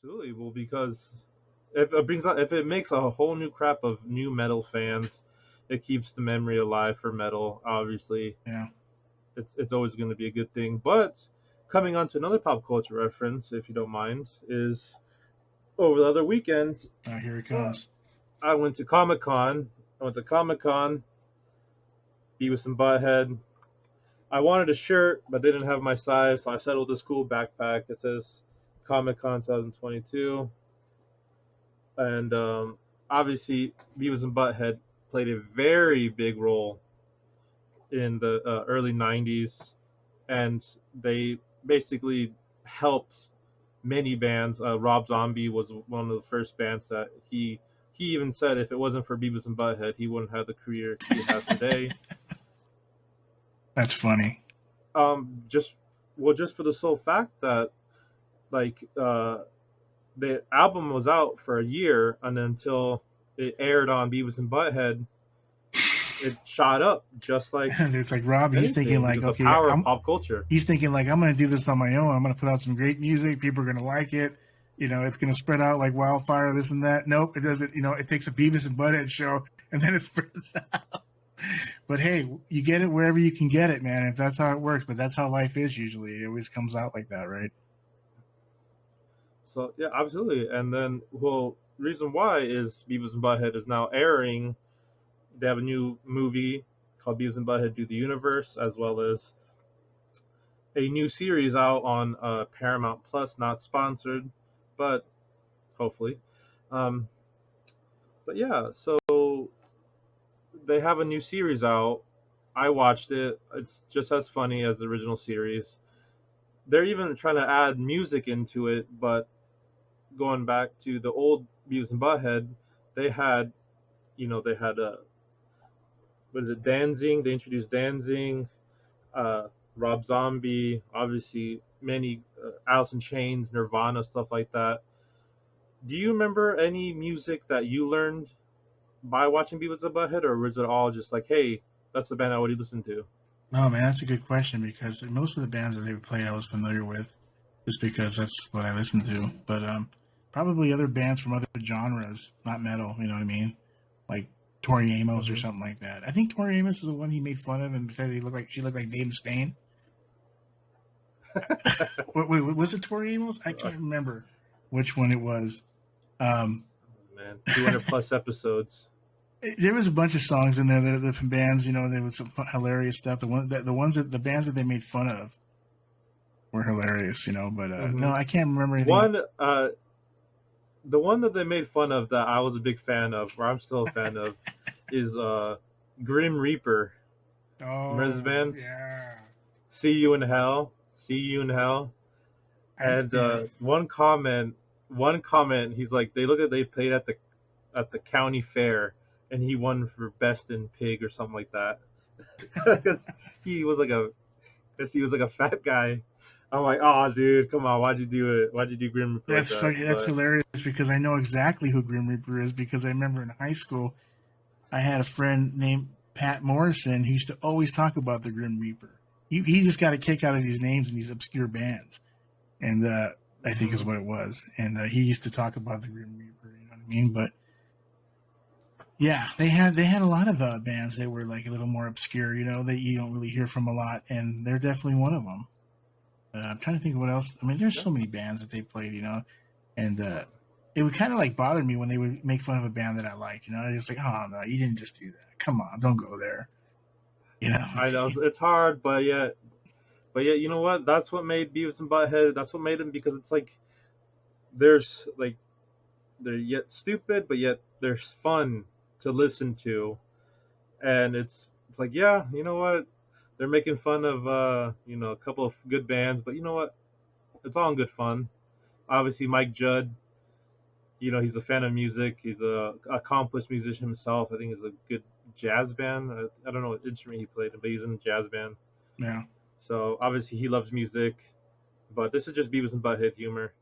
Absolutely. Well, because if it makes a whole new crop of new metal fans, it keeps the memory alive for metal. Obviously, Yeah. it's always going to be a good thing. But coming on to another pop culture reference, if you don't mind, is over the other weekend, Here it uh, comes. I went to ComicCon. I went to ComicCon, Beavis and Butthead. I wanted a shirt, but they didn't have my size, so I settled this cool backpack. It says Comic Con 2022, and obviously Beavis and Butthead played a very big role in the early '90s, and they basically helped many bands. Rob Zombie was one of the first bands that he even said if it wasn't for Beavis and Butthead, he wouldn't have the career he has today. That's funny. Just just for the sole fact that like the album was out for a year, and until it aired on Beavis and Butthead, it shot up just like And it's like Rob, he's thinking anything like, because of the okay, power of pop culture. he's thinking like, I'm going to do this on my own. I'm going to put out some great music. People are going to like it. You know, it's going to spread out like wildfire, this and that. Nope, it doesn't. You know, it takes a Beavis and Butthead show and then it spreads out. But hey, you get it wherever you can get it, man. If that's how it works, but that's how life is usually. It always comes out like that, right? So yeah, absolutely. And then, well, reason why is Beavis and Butthead is now airing. They have a new movie called Beavis and Butthead Do the Universe, as well as a new series out on Paramount Plus, not sponsored, but hopefully. Um, but yeah, so they have a new series out. I watched it. It's just as funny as the original series. They're even trying to add music into it, but going back to the old Beavis and Butthead, they had, they had what is it, Danzig? They introduced Danzig, Rob Zombie, obviously many Alice in Chains, Nirvana, stuff like that. Do you remember any music that you learned by watching Beavis and Butthead, or was it all just like, hey, that's the band I already listened to? No, man, that's a good question because most of the bands that they would play I was familiar with just because that's what I listened to. But probably other bands from other genres, not metal, you know what I mean? Like Tori Amos or Hmm. something like that. I think Tori Amos is the one he made fun of and said she looked like Dave Mustaine. Wait, was it Tori Amos? I can't remember which one it was. Um, Man, 200 plus episodes. there was a bunch of songs in there that from bands, you know, there was some hilarious stuff. The bands that they made fun of were hilarious, you know. But Hmm. no, I can't remember anything. One, the one that they made fun of that I was a big fan of, or I'm still a fan of, is Grim Reaper. Remember this Oh band? yeah, See you in hell. See you in hell. And yeah. one comment, he's like, they played at the county fair, and he won for best in pig or something like that, because he was like a, because he was like a fat guy. I'm like, oh, dude, come on, why'd you do it? Why'd you do Grim Reaper like That's that? funny. That's But hilarious because I know exactly who Grim Reaper is because I remember in high school I had a friend named Pat Morrison who used to always talk about the Grim Reaper. He just got a kick out of these names and these obscure bands, and I think is mhm. what it was. And he used to talk about the Grim Reaper. You know what I mean? But yeah, they had a lot of bands that were like a little more obscure. You know that you don't really hear from a lot, and they're definitely one of them. I'm trying to think of what else. I mean, there's Yeah. so many bands that they played. You know, and it would kind of like bother me when they would make fun of a band that I liked. You know, I was like, oh no, you didn't just do that. Come on, don't go there. You know, I know it's hard, but yet, you know what? That's what made Beavis and Butthead. That's what made them, because it's like there's like they're yet stupid, but yet they're fun to listen to, and it's like, yeah, you know what? They're making fun of a couple of good bands, but you know what? It's all in good fun. Obviously, Mike Judd, he's a fan of music. He's a accomplished musician himself. I think he's a good jazz band. I don't know what instrument he played, but he's in a jazz band. yeah. So obviously he loves music. But this is just Beavis and Butthead humor.